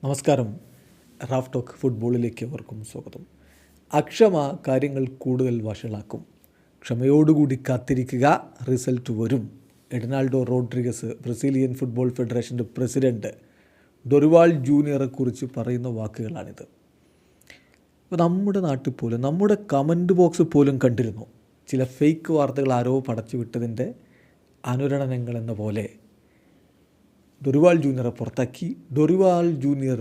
നമസ്കാരം. Raf talk ഫുട്ബോളിലേക്ക് അവർക്കും സ്വാഗതം. അക്ഷമ കാര്യങ്ങൾ കൂടുതൽ വഷളാക്കും. ക്ഷമയോടുകൂടി കാത്തിരിക്കുക, റിസൾട്ട് വരും. എഡ്നാൾഡോ റോഡ്രിഗസ് ബ്രസീലിയൻ ഫുട്ബോൾ ഫെഡറേഷൻ്റെ പ്രസിഡൻറ്റ് ഡൊറിവാൾ ജൂനിയറെക്കുറിച്ച് പറയുന്ന വാക്കുകളാണിത്. ഇപ്പോൾ നമ്മുടെ നാട്ടിൽ പോലും നമ്മുടെ കമൻറ്റ് ബോക്സ് പോലും കണ്ടിരുന്നു ചില ഫേക്ക് വാർത്തകൾ ആരോ പടച്ചു വിട്ടതിൻ്റെ അനുരണനങ്ങൾ എന്ന പോലെ ഡൊറിവാൾ ജൂനിയറെ പുറത്താക്കി, ഡൊറിവാൾ ജൂനിയർ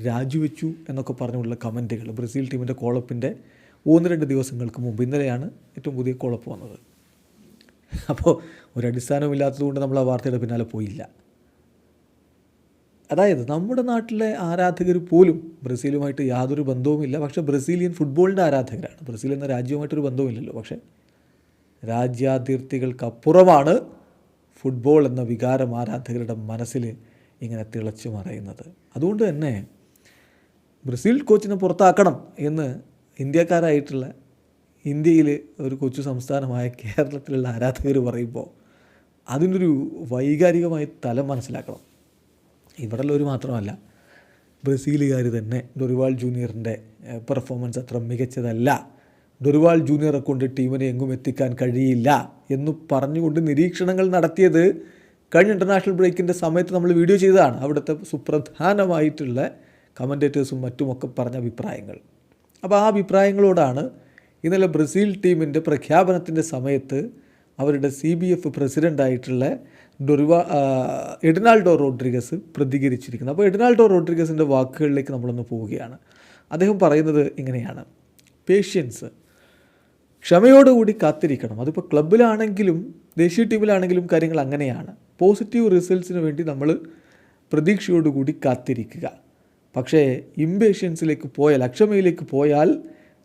രാജിവെച്ചു എന്നൊക്കെ പറഞ്ഞുള്ള കമൻറ്റുകൾ ബ്രസീൽ ടീമിൻ്റെ കോളപ്പിൻ്റെ 1-2 ദിവസങ്ങൾക്ക് മുമ്പ്, ഇന്നലെയാണ് ഏറ്റവും പുതിയ കോളപ്പ് വന്നത്. അപ്പോൾ ഒരടിസ്ഥാനമില്ലാത്തതുകൊണ്ട് നമ്മൾ ആ വാർത്തയുടെ പിന്നാലെ പോയില്ല. അതായത് നമ്മുടെ നാട്ടിലെ ആരാധകർ പോലും ബ്രസീലുമായിട്ട് യാതൊരു ബന്ധവുമില്ല, പക്ഷേ ബ്രസീലിയൻ ഫുട്ബോളിൻ്റെ ആരാധകരാണ്. ബ്രസീൽ എന്ന രാജ്യവുമായിട്ടൊരു ബന്ധവുമില്ലല്ലോ, പക്ഷേ രാജ്യാതിർത്തികൾക്കപ്പുറമാണ് ഫുട്ബോൾ എന്ന വികാരം ആരാധകരുടെ മനസ്സിൽ ഇങ്ങനെ തിളച്ചു മറയുന്നത്. അതുകൊണ്ട് തന്നെ ബ്രസീൽ കോച്ചിനെ പുറത്താക്കണം എന്ന് ഇന്ത്യക്കാരായിട്ടുള്ള, ഇന്ത്യയിൽ ഒരു കൊച്ചു സംസ്ഥാനമായ കേരളത്തിലുള്ള ആരാധകർ പറയുമ്പോൾ അതിനൊരു വൈകാരികമായ തലം മനസ്സിലാക്കണം. ഇവിടെയുള്ളവർ മാത്രമല്ല, ബ്രസീലുകാർ തന്നെ ഡൊറിവാൾ ജൂനിയറിൻ്റെ പെർഫോമൻസ് അത്ര മികച്ചതല്ല, ഡൊറിവാൾ ജൂനിയറെ കൊണ്ട് ടീമിനെ എങ്ങും എത്തിക്കാൻ കഴിയില്ല എന്ന് പറഞ്ഞുകൊണ്ട് നിരീക്ഷണങ്ങൾ നടത്തിയത് കഴിഞ്ഞ ഇൻ്റർനാഷണൽ ബ്രേക്കിൻ്റെ സമയത്ത് നമ്മൾ വീഡിയോ ചെയ്തതാണ്. അവിടുത്തെ സുപ്രധാനമായിട്ടുള്ള കമൻറ്റേറ്റേഴ്സും മറ്റുമൊക്കെ പറഞ്ഞ അഭിപ്രായങ്ങൾ. അപ്പോൾ ആ അഭിപ്രായങ്ങളോടാണ് ഇന്നലെ ബ്രസീൽ ടീമിൻ്റെ പ്രഖ്യാപനത്തിൻ്റെ സമയത്ത് അവരുടെ CBF പ്രസിഡൻ്റായിട്ടുള്ള എഡ്നാൾഡോ റോഡ്രിഗസ് പ്രതികരിച്ചിരിക്കുന്നത്. അപ്പോൾ എഡ്നാൾഡോ റോഡ്രിഗസിൻ്റെ വാക്കുകളിലേക്ക് നമ്മളൊന്ന് പോവുകയാണ്. അദ്ദേഹം പറയുന്നത് ഇങ്ങനെയാണ്: പേഷ്യൻസ്, ക്ഷമയോടുകൂടി കാത്തിരിക്കണം. അതിപ്പോൾ ക്ലബിലാണെങ്കിലും ദേശീയ ടീമിലാണെങ്കിലും കാര്യങ്ങൾ അങ്ങനെയാണ്. പോസിറ്റീവ് റിസൾട്ട്സിന് വേണ്ടി നമ്മൾ പ്രതീക്ഷയോടുകൂടി കാത്തിരിക്കുക. പക്ഷേ ഇംപേഷ്യൻസിലേക്ക് പോയാൽ, അക്ഷമയിലേക്ക് പോയാൽ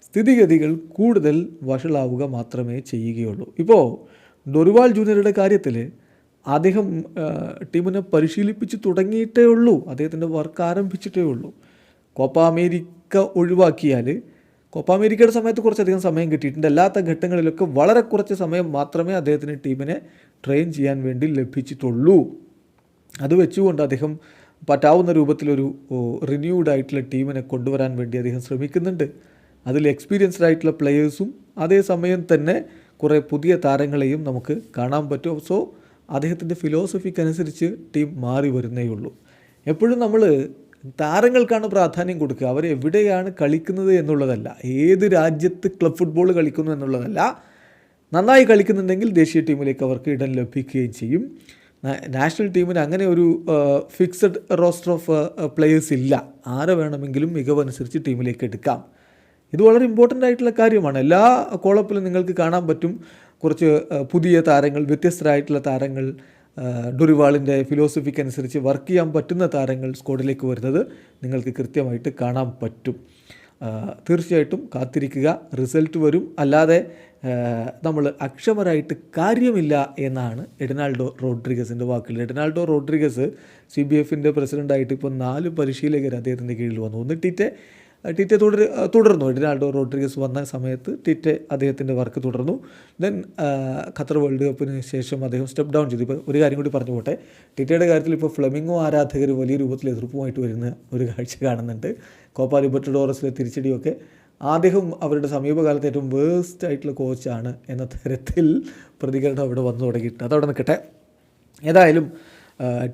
സ്ഥിതിഗതികൾ കൂടുതൽ വഷളാവുക മാത്രമേ ചെയ്യുകയുള്ളൂ. ഇപ്പോൾ ഡൊറിവാൾ ജൂനിയറുടെ കാര്യത്തിൽ അദ്ദേഹം ടീമിനെ പരിശീലിപ്പിച്ച് തുടങ്ങിയിട്ടേ ഉള്ളൂ, അദ്ദേഹത്തിൻ്റെ വർക്ക് ആരംഭിച്ചിട്ടേ ഉള്ളൂ. കോപ്പ അമേരിക്ക ഒഴിവാക്കിയാൽ കോപ്പ അമേരിക്കയുടെ സമയത്ത് കുറച്ചധികം സമയം കിട്ടിയിട്ടുണ്ട്. അല്ലാത്ത ഘട്ടങ്ങളിലൊക്കെ വളരെ കുറച്ച് സമയം മാത്രമേ അദ്ദേഹത്തിന് ടീമിനെ ട്രെയിൻ ചെയ്യാൻ വേണ്ടി ലഭിച്ചിട്ടുള്ളൂ. അത് വെച്ചുകൊണ്ട് അദ്ദേഹം പറ്റാവുന്ന രൂപത്തിലൊരു റിന്യൂഡ് ടീമിനെ കൊണ്ടുവരാൻ വേണ്ടി അദ്ദേഹം ശ്രമിക്കുന്നുണ്ട്. അതിൽ എക്സ്പീരിയൻസ്ഡ് ആയിട്ടുള്ള പ്ലെയേഴ്സും അതേസമയം തന്നെ കുറേ പുതിയ താരങ്ങളെയും നമുക്ക് കാണാൻ പറ്റും. സോ അദ്ദേഹത്തിൻ്റെ ഫിലോസഫിക്കനുസരിച്ച് ടീം മാറി വരുന്നേ ഉള്ളൂ. എപ്പോഴും നമ്മൾ താരങ്ങൾക്കാണ് പ്രാധാന്യം കൊടുക്കുക, അവരെവിടെയാണ് കളിക്കുന്നത് എന്നുള്ളതല്ല, ഏത് രാജ്യത്ത് ക്ലബ് ഫുട്ബോൾ കളിക്കുന്നു എന്നുള്ളതല്ല. നന്നായി കളിക്കുന്നുണ്ടെങ്കിൽ ദേശീയ ടീമിലേക്ക് അവർക്ക് ഇടം ലഭിക്കുകയും ചെയ്യും. നാഷണൽ ടീമിന് അങ്ങനെ ഒരു ഫിക്സഡ് റോസ്റ്റർ ഓഫ് പ്ലെയേഴ്സ് ഇല്ല. ആരെ വേണമെങ്കിലും മികവനുസരിച്ച് ടീമിലേക്ക് എടുക്കാം. ഇത് വളരെ ഇമ്പോർട്ടൻ്റ് ആയിട്ടുള്ള കാര്യമാണ്. എല്ലാ കോളപ്പിലും നിങ്ങൾക്ക് കാണാൻ പറ്റും കുറച്ച് പുതിയ താരങ്ങൾ, വ്യത്യസ്തരായിട്ടുള്ള താരങ്ങൾ, ഡൊറിവാളിൻ്റെ ഫിലോസഫിക്കനുസരിച്ച് വർക്ക് ചെയ്യാൻ പറ്റുന്ന താരങ്ങൾ സ്ക്വാഡിലേക്ക് വരുന്നത് നിങ്ങൾക്ക് കൃത്യമായിട്ട് കാണാൻ പറ്റും. തീർച്ചയായിട്ടും കാത്തിരിക്കുക, റിസൾട്ട് വരും. അല്ലാതെ നമ്മൾ അക്ഷമരായിട്ട് കാര്യമില്ല എന്നാണ് എഡ്നാൾഡോ റോഡ്രിഗസിൻ്റെ വാക്കുകൾ. എഡ്നാൾഡോ റോഡ്രിഗസ് CBFൻ്റെ പ്രസിഡൻ്റായിട്ട് ഇപ്പോൾ 4 പരിശീലകർ അദ്ദേഹത്തിൻ്റെ കീഴിൽ വന്നു. ഒന്ന് ടിറ്റെ തുടർന്നു. എഡ്നാൾഡോ റോഡ്രിഗസ് വന്ന സമയത്ത് ടിറ്റെ അദ്ദേഹത്തിൻ്റെ വർക്ക് തുടർന്നു. ദെൻ ഖത്തർ വേൾഡ് കപ്പിന് ശേഷം അദ്ദേഹം സ്റ്റെപ്പ് ഡൗൺ ചെയ്തു. ഇപ്പോൾ ഒരു കാര്യം കൂടി പറഞ്ഞു പോട്ടെ, ടിറ്റയുടെ കാര്യത്തിൽ ഇപ്പോൾ ഫ്ലെമിംഗോ ആരാധകർ വലിയ രൂപത്തിൽ എതിർപ്പുമായിട്ട് വരുന്ന ഒരു കാഴ്ച കാണുന്നുണ്ട്. കോപ്പ ലിബർട്ടഡോറസിലെ തിരിച്ചടിയൊക്കെ അദ്ദേഹം അവരുടെ സമീപകാലത്ത് ഏറ്റവും വേസ്റ്റ് ആയിട്ടുള്ള കോച്ചാണ് എന്ന തരത്തിൽ പ്രതികരണം അവിടെ വന്നു തുടങ്ങിയിട്ടുണ്ട്. അതവിടെ നിൽക്കട്ടെ. ഏതായാലും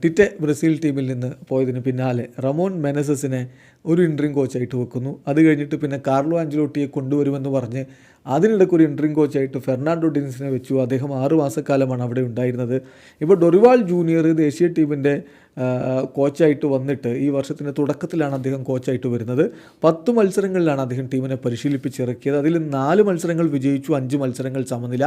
ടിറ്റെ ബ്രസീൽ ടീമിൽ നിന്ന് പോയതിന് പിന്നാലെ റമോൺ മെനസസിനെ ഒരു ഇൻട്രിം കോച്ചായിട്ട് വെക്കുന്നു. അത് കഴിഞ്ഞിട്ട് പിന്നെ കാർലോ ആഞ്ചലോട്ടിയെ കൊണ്ടുവരുമെന്ന് പറഞ്ഞ് അതിനിടയ്ക്ക് ഒരു ഇൻട്രിം കോച്ചായിട്ട് ഫെർണാണ്ടോ ഡിനിസിനെ വെച്ചു. അദ്ദേഹം 6 മാസക്കാലമാണ് അവിടെ ഉണ്ടായിരുന്നത്. ഇപ്പോൾ ഡൊറിവാൾ ജൂനിയർ ദേശീയ ടീമിൻ്റെ കോച്ചായിട്ട് വന്നിട്ട് ഈ വർഷത്തിൻ്റെ തുടക്കത്തിലാണ് അദ്ദേഹം കോച്ചായിട്ട് വരുന്നത്. 10 മത്സരങ്ങളിലാണ് അദ്ദേഹം ടീമിനെ പരിശീലിപ്പിച്ചിറക്കിയത്. അതിൽ 4 മത്സരങ്ങൾ വിജയിച്ചു, 5 മത്സരങ്ങൾ സമനില,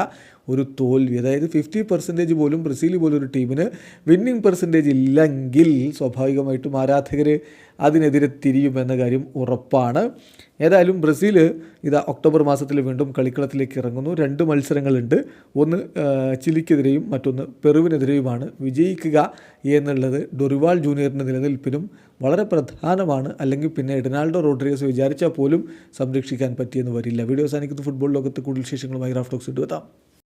ഒരു തോൽവി. അതായത് 50% പോലും ബ്രസീൽ പോലൊരു ടീമിന് വിന്നിംഗ് പെർസെൻറ്റേജ് ഇല്ലെങ്കിൽ സ്വാഭാവികമായിട്ടും ആരാധകർ അതിനെതിരെ തിരിയുമെന്ന കാര്യം ഉറപ്പാണ്. ഏതായാലും ബ്രസീൽ ഒക്ടോബർ മാസത്തിൽ വീണ്ടും കളിക്കളത്തിലേക്ക് ഇറങ്ങുന്നു. 2 മത്സരങ്ങളുണ്ട്. ഒന്ന് ചിലിക്കെതിരെയും മറ്റൊന്ന് പെറുവിനെതിരെയുമാണ്. വിജയിക്കുക എന്നുള്ളത് ഡൊറിവാൾ ജൂനിയറിൻ്റെ നിലനിൽപ്പിനും വളരെ പ്രധാനമാണ്. അല്ലെങ്കിൽ പിന്നെ എഡ്നാൾഡോ റോഡ്രിഗസ് വിചാരിച്ചാൽ പോലും സംരക്ഷിക്കാൻ പറ്റിയെന്ന് വരില്ല. വീഡിയോ അവസാനിക്കുന്ന ഫുട്ബോൾ ലോകത്ത് കൂടുതൽ വിശേഷങ്ങളുമായി റാഫ് ടോക്സ് എത്താം.